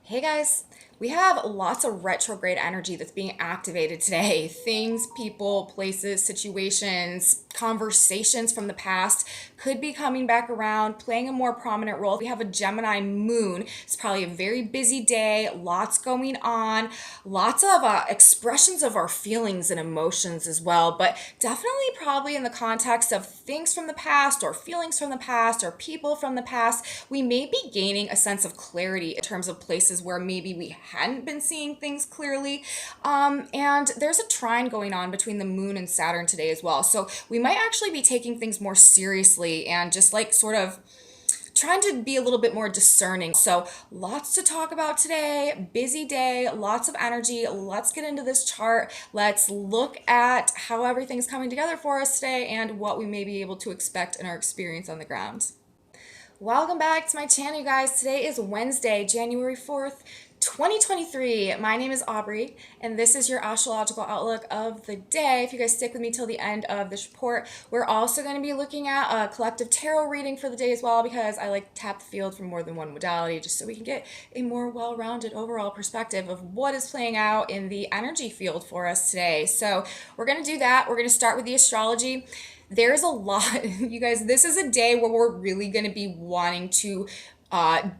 Hey guys, we have lots of retrograde energy that's being activated today. Things, people, places, situations, conversations from the past could be coming back around, playing a more prominent role. We have a Gemini moon. It's probably a very busy day, lots going on, lots of expressions of our feelings and emotions as well, but definitely probably in the context of things from the past or feelings from the past or people from the past. We may be gaining a sense of clarity in terms of places where maybe we hadn't been seeing things clearly. And there's a trine going on between the moon and Saturn today as well. So we might actually be taking things more seriously and just like sort of trying to be a little bit more discerning. So, lots to talk about today. Busy day, lots of energy. Let's get into this chart. Let's look at how everything's coming together for us today and what we may be able to expect in our experience on the ground. Welcome back to my channel, you guys. Today is Wednesday, January 4th, 2023. My name is Aubrey, and this is your astrological outlook of the day. If you guys stick with me till the end of this report, we're also going to be looking at a collective tarot reading for the day as well, because I like to tap the field from more than one modality just so we can get a more well-rounded overall perspective of what is playing out in the energy field for us today. So we're going to do that. We're going to start with the astrology. There's a lot, you guys. This is a day where we're really going to be wanting to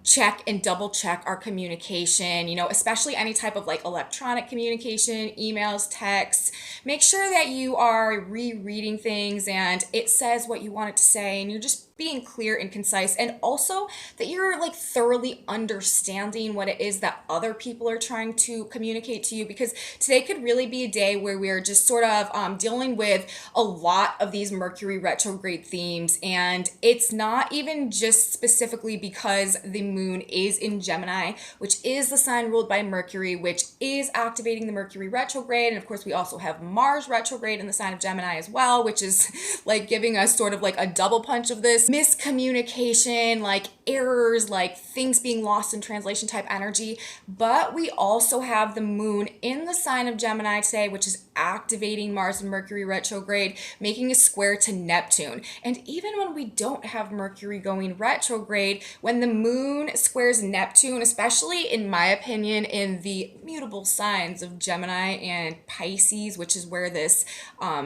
check and double check our communication, especially any type of like electronic communication, emails, texts. Make sure that you are rereading things and it says what you want it to say and you're just being clear and concise, and also that you're like thoroughly understanding what it is that other people are trying to communicate to you, because today could really be a day where we're just sort of dealing with a lot of these Mercury retrograde themes. And it's not even just specifically because the moon is in Gemini, which is the sign ruled by Mercury, which is activating the Mercury retrograde. And of course, we also have Mars retrograde in the sign of Gemini as well, which is like giving us sort of like a double punch of this miscommunication, like errors, like things being lost in translation type energy. But we also have the moon in the sign of Gemini today, which is activating Mars and Mercury retrograde, making a square to Neptune. And even when we don't have Mercury going retrograde, when the moon squares Neptune, especially in my opinion, in the mutable signs of Gemini and Pisces, which is where this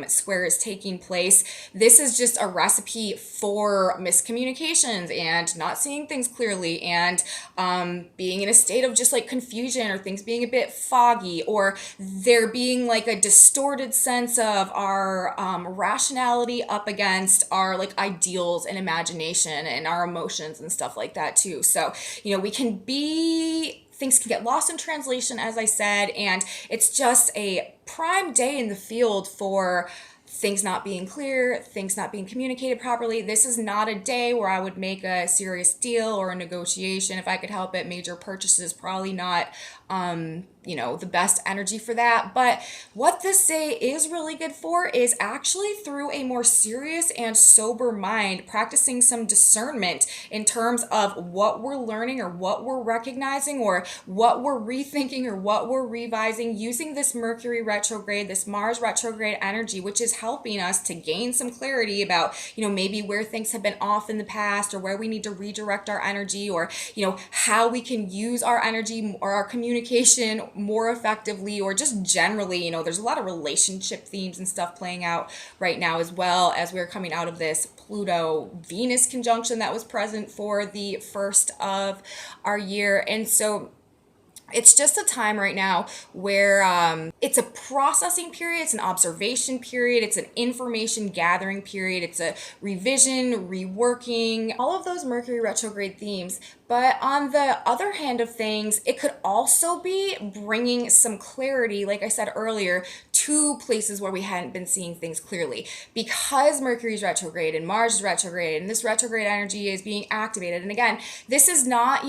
square is taking place, this is just a recipe for miscommunications and not seeing things clearly, and being in a state of just like confusion, or things being a bit foggy, or there being like a distorted sense of our rationality up against our like ideals and imagination and our emotions and stuff like that too. So, we can be things can get lost in translation, as I said, and it's just a prime day in the field for things not being clear, things not being communicated properly. This is not a day where I would make a serious deal or a negotiation if I could help it. Major purchases, probably not the best energy for that. But what this day is really good for is actually through a more serious and sober mind, practicing some discernment in terms of what we're learning or what we're recognizing or what we're rethinking or what we're revising, using this Mercury retrograde, this Mars retrograde energy, which is helping us to gain some clarity about, maybe where things have been off in the past, or where we need to redirect our energy, or, how we can use our energy or our communication more effectively, or just generally, there's a lot of relationship themes and stuff playing out right now, as well as we're coming out of this Pluto Venus conjunction that was present for the first of our year. And so it's just a time right now where it's a processing period, it's an observation period, it's an information gathering period, it's a revision, reworking, all of those Mercury retrograde themes. But on the other hand of things, it could also be bringing some clarity, like I said earlier, to places where we hadn't been seeing things clearly. Because Mercury's retrograde and Mars is retrograde and this retrograde energy is being activated. And again, this is not,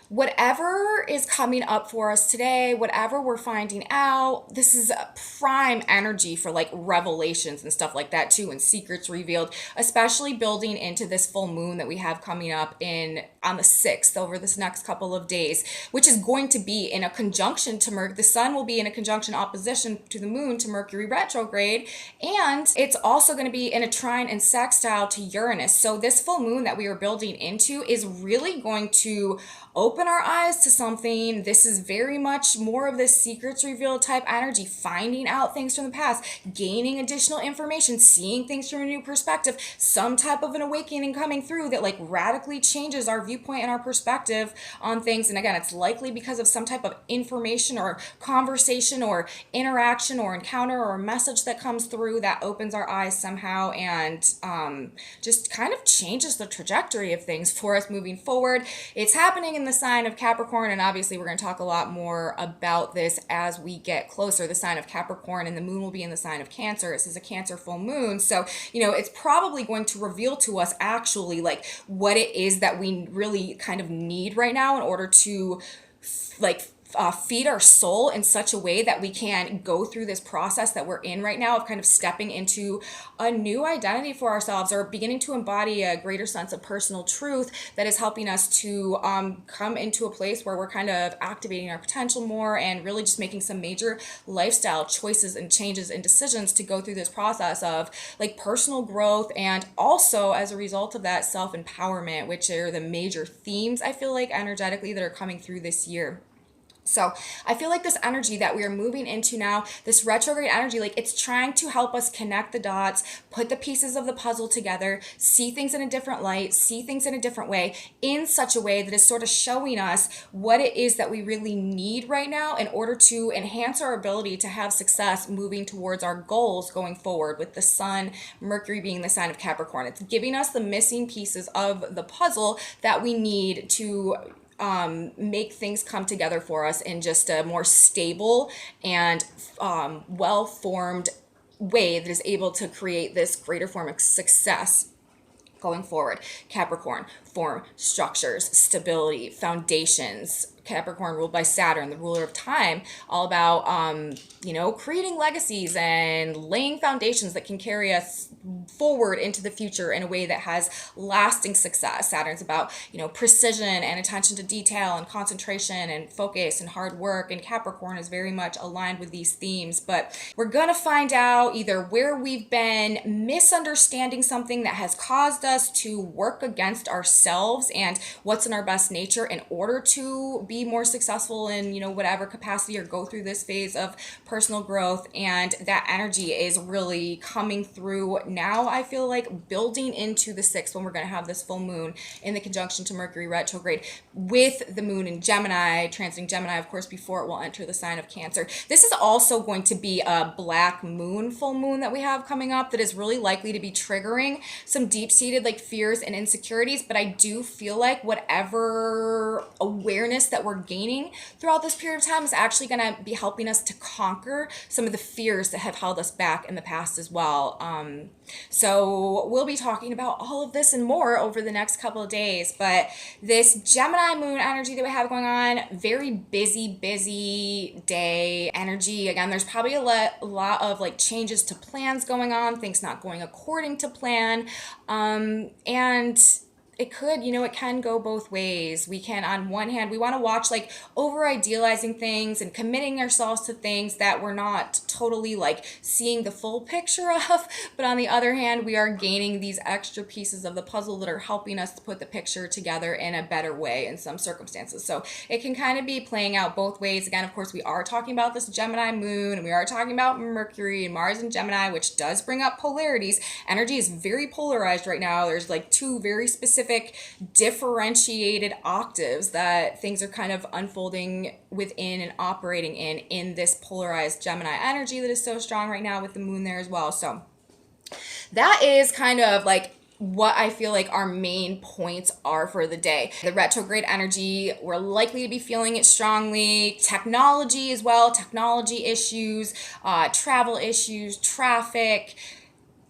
whatever is coming up for us today, whatever we're finding out, this is a prime energy for like revelations and stuff like that too, and secrets revealed, especially building into this full moon that we have coming up in on the 6th over this next couple of days, which is going to be in a conjunction to Mercury. The sun will be in a conjunction opposition to the moon to Mercury retrograde, and it's also going to be in a trine and sextile to Uranus. So this full moon that we are building into is really going to open our eyes to something. This is very much more of this secrets revealed type energy, finding out things from the past, gaining additional information, seeing things from a new perspective, some type of an awakening coming through that like radically changes our viewpoint and our perspective on things. And again, it's likely because of some type of information or conversation or interaction or encounter or message that comes through that opens our eyes somehow and just kind of changes the trajectory of things for us moving forward. It's happening in the sign of Capricorn, and obviously we're going to talk a lot more about this as we get closer. The sign of Capricorn, and the moon will be in the sign of Cancer. This is a Cancer full moon, so it's probably going to reveal to us actually like what it is that we really kind of need right now in order to like feed our soul in such a way that we can go through this process that we're in right now of kind of stepping into a new identity for ourselves, or beginning to embody a greater sense of personal truth that is helping us to come into a place where we're kind of activating our potential more and really just making some major lifestyle choices and changes and decisions to go through this process of like personal growth, and also as a result of that self-empowerment, which are the major themes I feel like energetically that are coming through this year. So I feel like this energy that we are moving into now, this retrograde energy, like it's trying to help us connect the dots, put the pieces of the puzzle together, see things in a different light, see things in a different way, in such a way that is sort of showing us what it is that we really need right now in order to enhance our ability to have success moving towards our goals going forward, with the sun, Mercury being the sign of Capricorn. It's giving us the missing pieces of the puzzle that we need to make things come together for us in just a more stable and well-formed way that is able to create this greater form of success going forward. Capricorn, form, structures, stability, foundations. Capricorn ruled by Saturn, the ruler of time, all about, creating legacies and laying foundations that can carry us forward into the future in a way that has lasting success. Saturn's about, precision and attention to detail and concentration and focus and hard work. And Capricorn is very much aligned with these themes. But we're going to find out either where we've been misunderstanding something that has caused us to work against ourselves and what's in our best nature in order to be more successful in whatever capacity or go through this phase of personal growth. And that energy is really coming through now, I feel like, building into the 6th, when we're going to have this full moon in the conjunction to Mercury retrograde, with the moon in Gemini, transiting Gemini, of course, before it will enter the sign of Cancer. This is also going to be a black moon, full moon that we have coming up that is really likely to be triggering some deep-seated like fears and insecurities. But I do feel like whatever awareness that we're gaining throughout this period of time is actually going to be helping us to conquer some of the fears that have held us back in the past as well. So we'll be talking about all of this and more over the next couple of days. But this Gemini moon energy that we have going on, very busy day energy. Again, there's probably a lot of like changes to plans going on, things not going according to plan. And it could, it can go both ways. We can, on one hand, we want to watch like over idealizing things and committing ourselves to things that we're not totally like seeing the full picture of. But on the other hand, we are gaining these extra pieces of the puzzle that are helping us to put the picture together in a better way in some circumstances. So it can kind of be playing out both ways. Again, of course, we are talking about this Gemini moon, and we are talking about Mercury and Mars in Gemini, which does bring up polarities. Energy is very polarized right now. There's like two very specific differentiated octaves that things are kind of unfolding within and operating in this polarized Gemini energy that is so strong right now, with the moon there as well. So that is kind of like what I feel like our main points are for the day. The retrograde energy, we're likely to be feeling it strongly. Technology as well, technology issues, travel issues, traffic,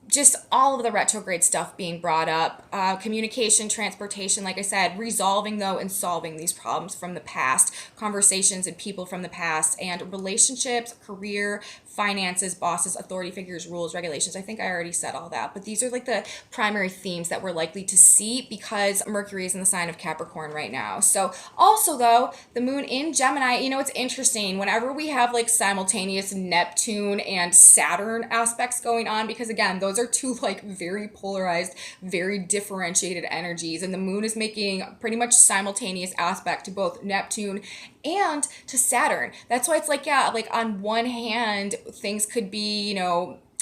just all of the retrograde stuff being brought up, communication, transportation, like I said, resolving though and solving these problems from the past, conversations and people from the past, and relationships, career, finances, bosses, authority figures, rules, regulations. I think I already said all that, but these are like the primary themes that we're likely to see because Mercury is in the sign of Capricorn right now. So also though, the moon in Gemini, it's interesting whenever we have like simultaneous Neptune and Saturn aspects going on, because again, those are two like very polarized, very differentiated energies, and the moon is making pretty much simultaneous aspect to both Neptune and to Saturn. That's why it's like, yeah, like on one hand, things could be,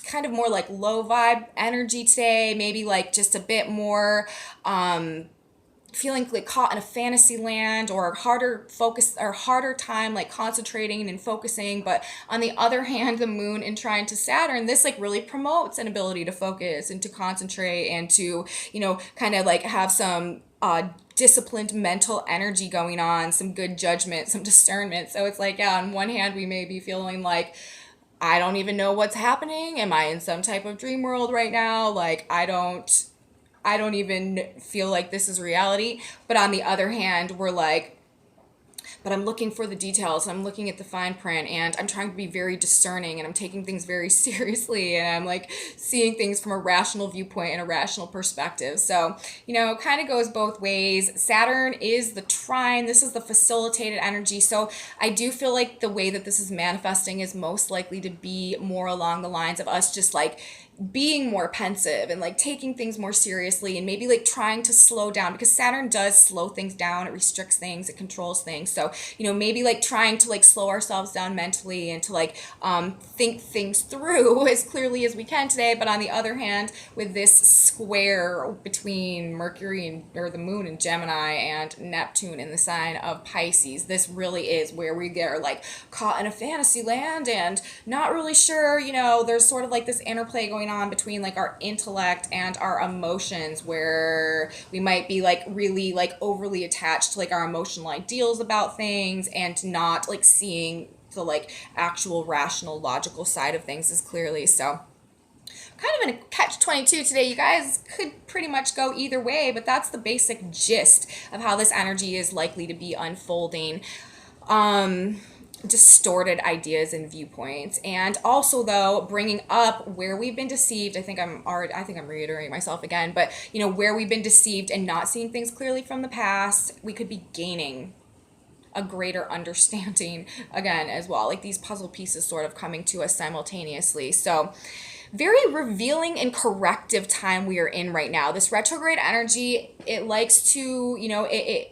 kind of more like low vibe energy today, maybe like just a bit more feeling like caught in a fantasy land, or harder focus or harder time like concentrating and focusing. But on the other hand, the moon in trine to Saturn, this like really promotes an ability to focus and to concentrate and to kind of like have some disciplined mental energy going on, some good judgment, some discernment. So it's like, yeah, on one hand we may be feeling like, I don't even know what's happening, am I in some type of dream world right now, like I don't even feel like this is reality. But on the other hand, we're like, but I'm looking for the details. I'm looking at the fine print and I'm trying to be very discerning and I'm taking things very seriously and I'm like seeing things from a rational viewpoint and a rational perspective. So, kind of goes both ways. Saturn is the trine. This is the facilitated energy. So I do feel like the way that this is manifesting is most likely to be more along the lines of us just like being more pensive and like taking things more seriously and maybe like trying to slow down, because Saturn does slow things down, it restricts things, it controls things. So maybe like trying to like slow ourselves down mentally and to like think things through as clearly as we can today. But on the other hand, with this square between Mercury or the moon in Gemini and Neptune in the sign of Pisces, this really is where we get like caught in a fantasy land and not really sure. There's sort of like this interplay going on between like our intellect and our emotions, where we might be like really like overly attached to like our emotional ideals about things and not like seeing the like actual rational logical side of things as clearly. So kind of in a catch-22 today. You guys could pretty much go either way, but that's the basic gist of how this energy is likely to be unfolding. Distorted ideas and viewpoints, and also though bringing up where we've been deceived. I think I'm reiterating myself again, but where we've been deceived and not seeing things clearly from the past, we could be gaining a greater understanding again as well, like these puzzle pieces sort of coming to us simultaneously. So very revealing and corrective time we are in right now. This retrograde energy, it likes to,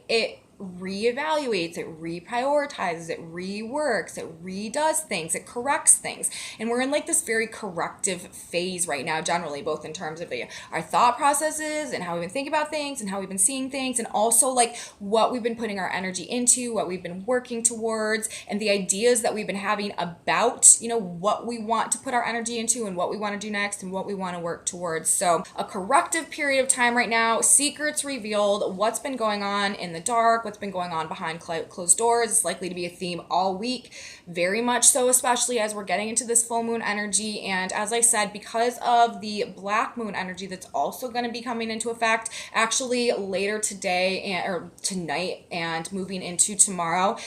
it reevaluates, it reprioritizes, it reworks, it redoes things, it corrects things. And we're in like this very corrective phase right now, generally, both in terms of our thought processes and how we've been thinking about things and how we've been seeing things, and also like what we've been putting our energy into, what we've been working towards, and the ideas that we've been having about, what we want to put our energy into and what we want to do next and what we want to work towards. So a corrective period of time right now, secrets revealed, what's been going on in the dark, what's been going on behind closed doors is likely to be a theme all week, very much so, especially as we're getting into this full moon energy. And as I said, because of the black moon energy that's also going to be coming into effect actually later today or tonight and moving into tomorrow,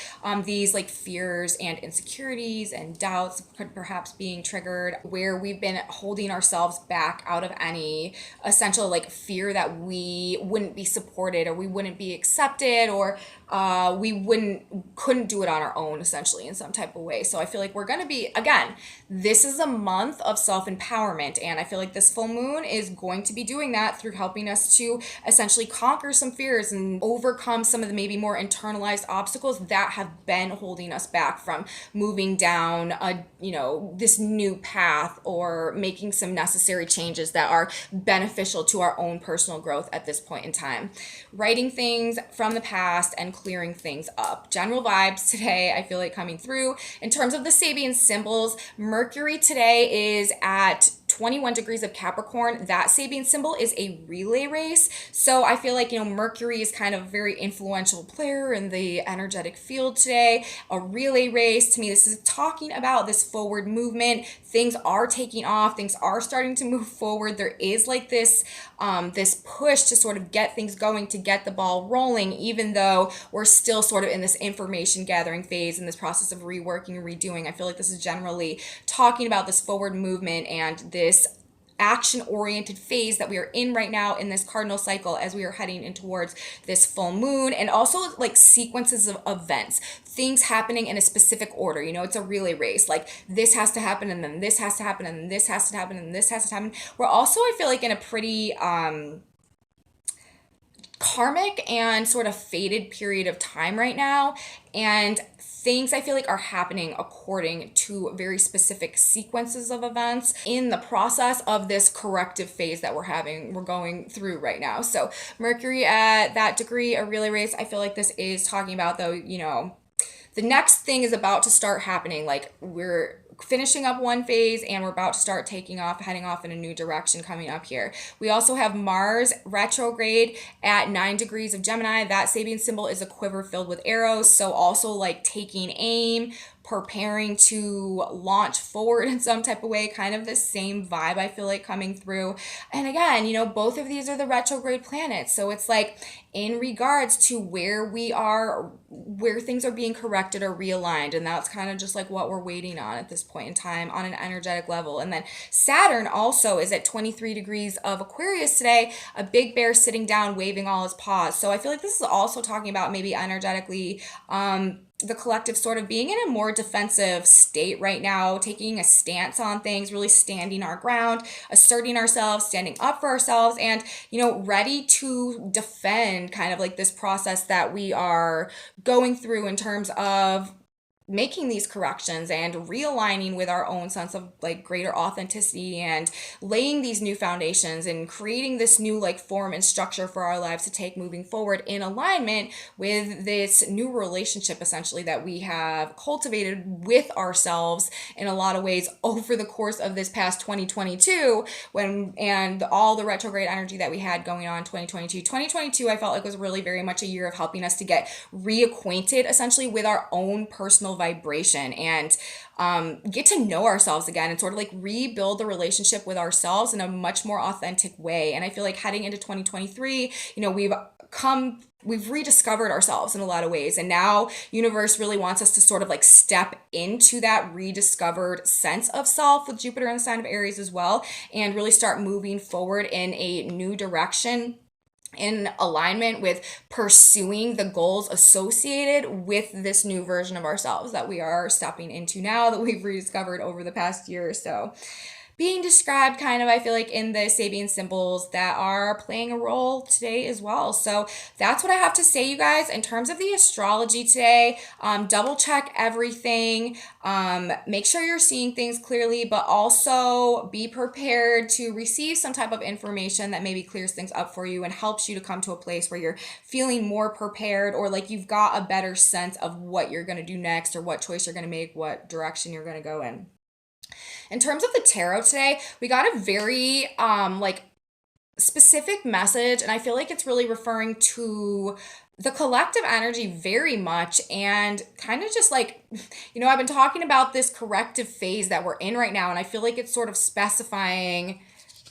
these like fears and insecurities and doubts could perhaps being triggered, where we've been holding ourselves back out of any essential like fear that we wouldn't be supported or we wouldn't be accepted, or we couldn't do it on our own, essentially, in some type of way. So I feel like we're going to be, again, this is a month of self-empowerment, and I feel like this full moon is going to be doing that through helping us to essentially conquer some fears and overcome some of the maybe more internalized obstacles that have been holding us back from moving down this new path or making some necessary changes that are beneficial to our own personal growth at this point in time. Writing things from the past and clearing things up. General vibes today, I feel like coming through. In terms of the Sabian symbols, Mercury today is at 21 degrees of Capricorn, that Sabian symbol is a relay race. So I feel like, Mercury is kind of a very influential player in the energetic field today. A relay race, to me, this is talking about this forward movement. Things are taking off, things are starting to move forward. There is like this push to sort of get things going, to get the ball rolling, even though we're still sort of in this information gathering phase, in this process of reworking and redoing. I feel like this is generally talking about this forward movement and this action oriented phase that we are in right now in this cardinal cycle, as we are heading in towards this full moon, and also like sequences of events, things happening in a specific order. It's a relay race. Like, this has to happen, and then this has to happen, and then this has to happen, and this has to happen. We're also, I feel like, in a pretty karmic and sort of fated period of time right now, and things I feel like are happening according to very specific sequences of events in the process of this corrective phase that we're going through right now. So Mercury at that degree, a relay race, I feel like this is talking about, though, the next thing is about to start happening. Like, we're finishing up one phase and we're about to start taking off, heading off in a new direction coming up here. We also have Mars retrograde at 9 degrees of Gemini. That Sabian symbol is a quiver filled with arrows. So also like taking aim, preparing to launch forward in some type of way, kind of the same vibe I feel like coming through. And again, both of these are the retrograde planets. So it's like in regards to where we are, where things are being corrected or realigned. And that's kind of just like what we're waiting on at this point in time on an energetic level. And then Saturn also is at 23 degrees of Aquarius today, a big bear sitting down, waving all his paws. So I feel like this is also talking about maybe energetically, the collective sort of being in a more defensive state right now, taking a stance on things, really standing our ground, asserting ourselves, standing up for ourselves, and, ready to defend kind of like this process that we are going through in terms of making these corrections and realigning with our own sense of like greater authenticity and laying these new foundations and creating this new like form and structure for our lives to take moving forward in alignment with this new relationship essentially that we have cultivated with ourselves in a lot of ways over the course of this past 2022 and all the retrograde energy that we had going on in 2022 I felt like was really very much a year of helping us to get reacquainted essentially with our own personal vibration and get to know ourselves again and sort of like rebuild the relationship with ourselves in a much more authentic way. And I feel like heading into 2023, we've rediscovered ourselves in a lot of ways. And now universe really wants us to sort of like step into that rediscovered sense of self with Jupiter in the sign of Aries as well, and really start moving forward in a new direction in alignment with pursuing the goals associated with this new version of ourselves that we are stepping into now, that we've rediscovered over the past year or so. Being described kind of, I feel like, in the Sabian symbols that are playing a role today as well. So that's what I have to say, you guys, in terms of the astrology today. Double check everything. Make sure you're seeing things clearly, but also be prepared to receive some type of information that maybe clears things up for you and helps you to come to a place where you're feeling more prepared, or like you've got a better sense of what you're going to do next, or what choice you're going to make, what direction you're going to go in. In terms of the tarot today, we got a very specific message, and I feel like it's really referring to the collective energy very much, and kind of just like, I've been talking about this corrective phase that we're in right now, and I feel like it's sort of specifying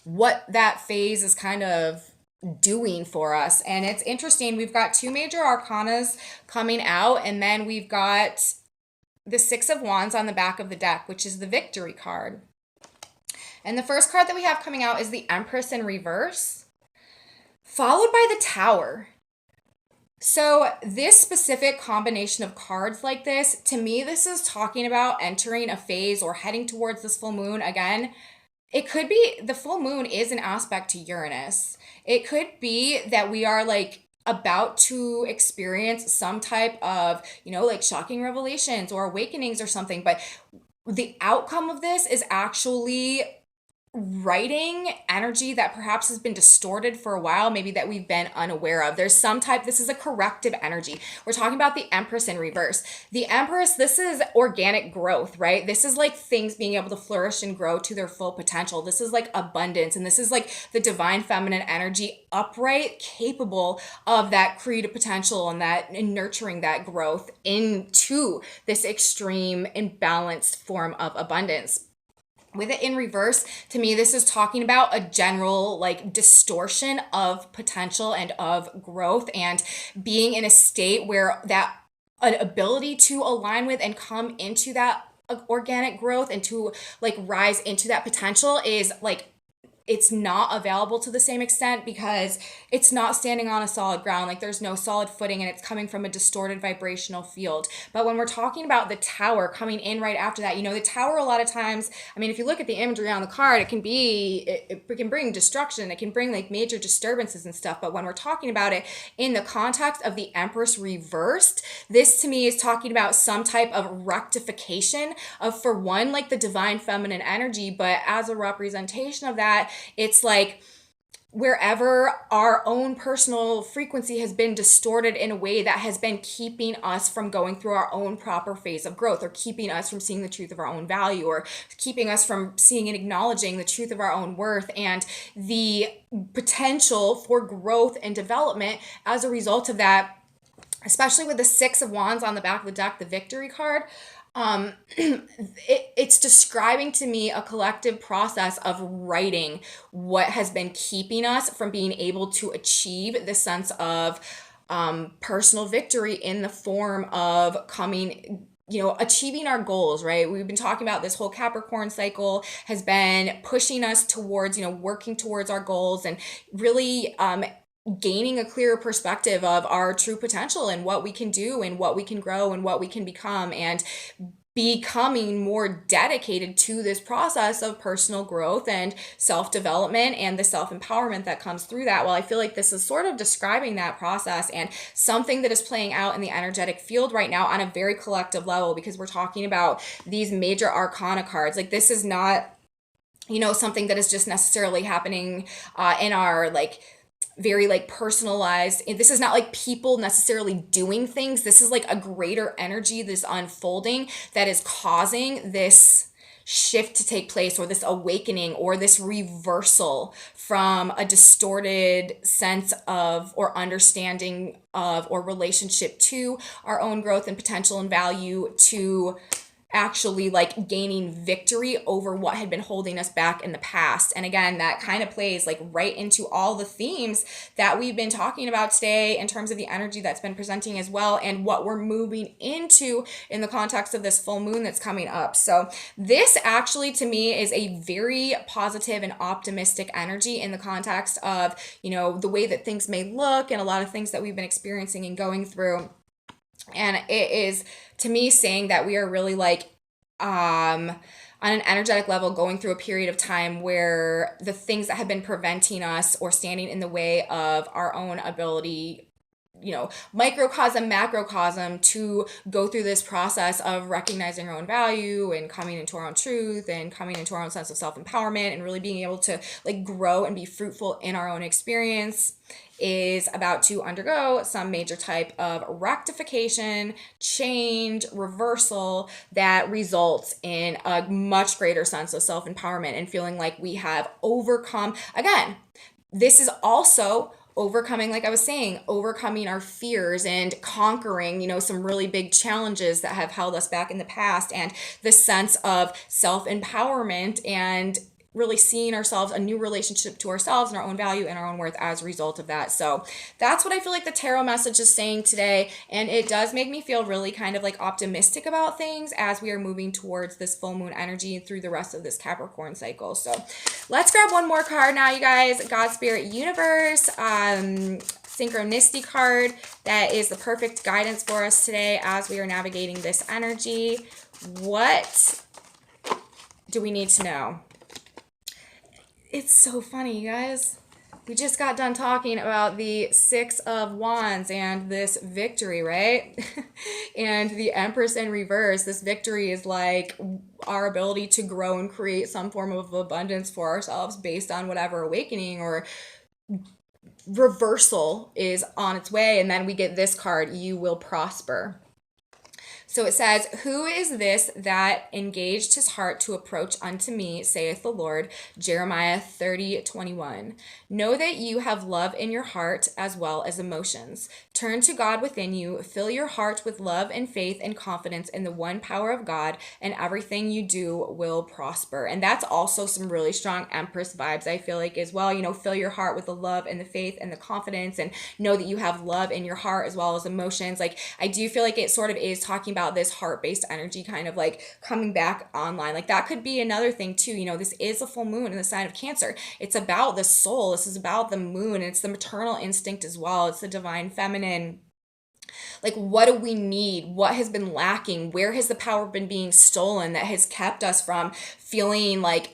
what that phase is kind of doing for us. And it's interesting, we've got two major arcanas coming out, and then we've got the Six of Wands on the back of the deck, which is the Victory card. And the first card that we have coming out is the Empress in reverse, followed by the Tower. So this specific combination of cards like this, to me, this is talking about entering a phase or heading towards this full moon. Again, it could be the full moon is an aspect to Uranus. It could be that we are like about to experience some type of, like shocking revelations or awakenings or something. But the outcome of this is actually writing energy that perhaps has been distorted for a while, maybe that we've been unaware of. There's some type, this is a corrective energy. We're talking about the Empress in reverse. The Empress, this is organic growth, right? This is like things being able to flourish and grow to their full potential. This is like abundance. And this is like the divine feminine energy, upright, capable of that creative potential and that and nurturing that growth into this extreme imbalanced form of abundance. With it in reverse, to me, this is talking about a general like distortion of potential and of growth, and being in a state where that an ability to align with and come into that organic growth and to like rise into that potential is like it's not available to the same extent because it's not standing on a solid ground. Like there's no solid footing and it's coming from a distorted vibrational field. But when we're talking about the Tower coming in right after that, you know, the Tower a lot of times, I mean, if you look at the imagery on the card, it can be, it can bring destruction. It can bring like major disturbances and stuff. But when we're talking about it in the context of the Empress reversed, this to me is talking about some type of rectification of, for one, like the divine feminine energy, but as a representation of that, it's like wherever our own personal frequency has been distorted in a way that has been keeping us from going through our own proper phase of growth, or keeping us from seeing the truth of our own value, or keeping us from seeing and acknowledging the truth of our own worth and the potential for growth and development as a result of that, especially with the Six of Wands on the back of the deck, the Victory card. It's describing to me a collective process of writing what has been keeping us from being able to achieve the sense of personal victory in the form of coming, you know, achieving our goals, right? We've been talking about this whole Capricorn cycle has been pushing us towards, you know, working towards our goals and really gaining a clearer perspective of our true potential and what we can do and what we can grow and what we can become, and becoming more dedicated to this process of personal growth and self-development and the self-empowerment that comes through that. Well, I feel like this is sort of describing that process and something that is playing out in the energetic field right now on a very collective level, because we're talking about these major arcana cards. Like this is not, you know, something that is just necessarily happening in our like very like personalized. This is not like people necessarily doing things. This is like a greater energy, this unfolding that is causing this shift to take place, or this awakening, or this reversal from a distorted sense of or understanding of or relationship to our own growth and potential and value, to actually like gaining victory over what had been holding us back in the past. And again, that kind of plays like right into all the themes that we've been talking about today in terms of the energy that's been presenting as well, and what we're moving into in the context of this full moon that's coming up. So this actually to me is a very positive and optimistic energy in the context of, you know, the way that things may look and a lot of things that we've been experiencing and going through. And it is to me saying that we are really like on an energetic level going through a period of time where the things that have been preventing us or standing in the way of our own ability, you know, microcosm, macrocosm, to go through this process of recognizing our own value and coming into our own truth and coming into our own sense of self-empowerment and really being able to like grow and be fruitful in our own experience, is about to undergo some major type of rectification, change, reversal that results in a much greater sense of self-empowerment and feeling like we have overcome. Again, this is also overcoming, like I was saying, overcoming our fears and conquering, you know, some really big challenges that have held us back in the past, and the sense of self-empowerment and really seeing ourselves, a new relationship to ourselves and our own value and our own worth as a result of that. So that's what I feel like the tarot message is saying today. And it does make me feel really kind of like optimistic about things as we are moving towards this full moon energy through the rest of this Capricorn cycle. So let's grab one more card now, you guys. God, Spirit, Universe, synchronicity card that is the perfect guidance for us today as we are navigating this energy. What do we need to know? It's so funny, you guys. We just got done talking about the Six of Wands and this victory, right? And the Empress in reverse. This victory is like our ability to grow and create some form of abundance for ourselves based on whatever awakening or reversal is on its way. And then we get this card, you will prosper. So it says, who is this that engaged his heart to approach unto me, saith the Lord? Jeremiah 30:21. Know that you have love in your heart as well as emotions. Turn to God within you. Fill your heart with love and faith and confidence in the one power of God, and everything you do will prosper. And that's also some really strong Empress vibes, I feel like, as well. You know, fill your heart with the love and the faith and the confidence, and know that you have love in your heart as well as emotions. Like, I do feel like it sort of is talking about this heart-based energy kind of like coming back online. Like, that could be another thing too. You know, this is a full moon in the sign of Cancer. It's about the soul. This is about the moon. And it's the maternal instinct as well. It's the divine feminine. Like, what do we need? What has been lacking? Where has the power been being stolen that has kept us from feeling like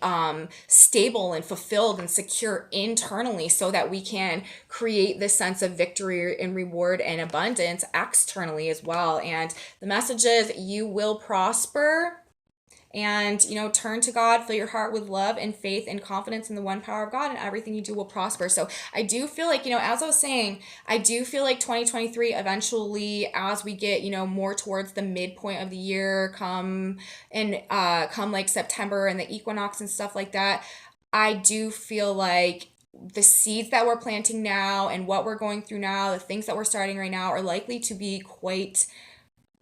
stable and fulfilled and secure internally, so that we can create this sense of victory and reward and abundance externally as well? And the message is, you will prosper. And, you know, turn to God, fill your heart with love and faith and confidence in the one power of God, and everything you do will prosper. So I do feel like, you know, as I was saying, I do feel like 2023 eventually, as we get, you know, more towards the midpoint of the year, come like September and the equinox and stuff like that, I do feel like the seeds that we're planting now and what we're going through now, the things that we're starting right now, are likely to be quite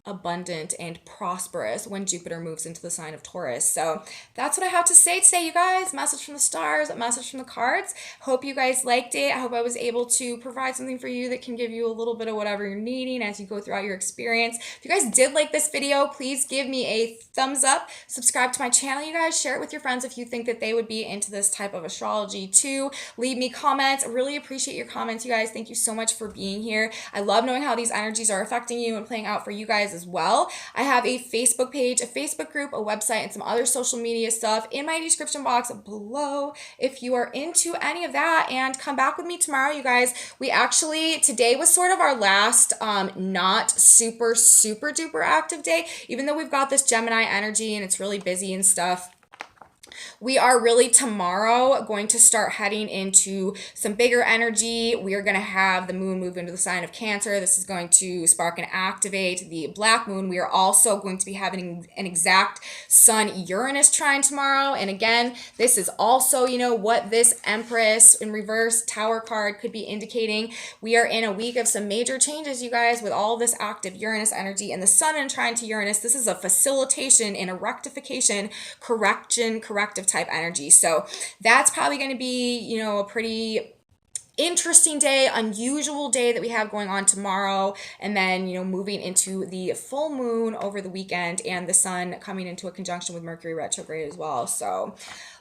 abundant and prosperous when Jupiter moves into the sign of Taurus. So that's what I have to say today, you guys. Message from the stars, a message from the cards. Hope you guys liked it. I hope I was able to provide something for you that can give you a little bit of whatever you're needing as you go throughout your experience. If you guys did like this video, please give me a thumbs up. Subscribe to my channel, you guys. Share it with your friends if you think that they would be into this type of astrology too. Leave me comments. I really appreciate your comments, you guys. Thank you so much for being here. I love knowing how these energies are affecting you and playing out for you guys as well. I have a Facebook page, a Facebook group, a website, and some other social media stuff in my description box below if you are into any of that. And come back with me tomorrow, you guys. Today was sort of our last not super duper active day, even though we've got this Gemini energy and it's really busy and stuff. We are really tomorrow going to start heading into some bigger energy. We are going to have the moon move into the sign of Cancer. This is going to spark and activate the black moon. We are also going to be having an exact Sun Uranus trine tomorrow. And again, this is also, you know, what this Empress in reverse Tower card could be indicating. We are in a week of some major changes, you guys, with all this active Uranus energy and the Sun in trine to Uranus. This is a facilitation and a rectification, corrective type energy. So that's probably going to be, you know, a pretty interesting day, unusual day that we have going on tomorrow, and then, you know, moving into the full moon over the weekend and the sun coming into a conjunction with Mercury retrograde as well. So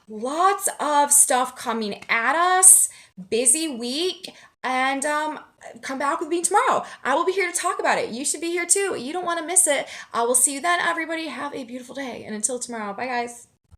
lots of stuff coming at us, busy week. And come back with me tomorrow. I will be here to talk about it. You should be here too. You don't want to miss it. I will see you then, everybody. Have a beautiful day. And until tomorrow, bye guys.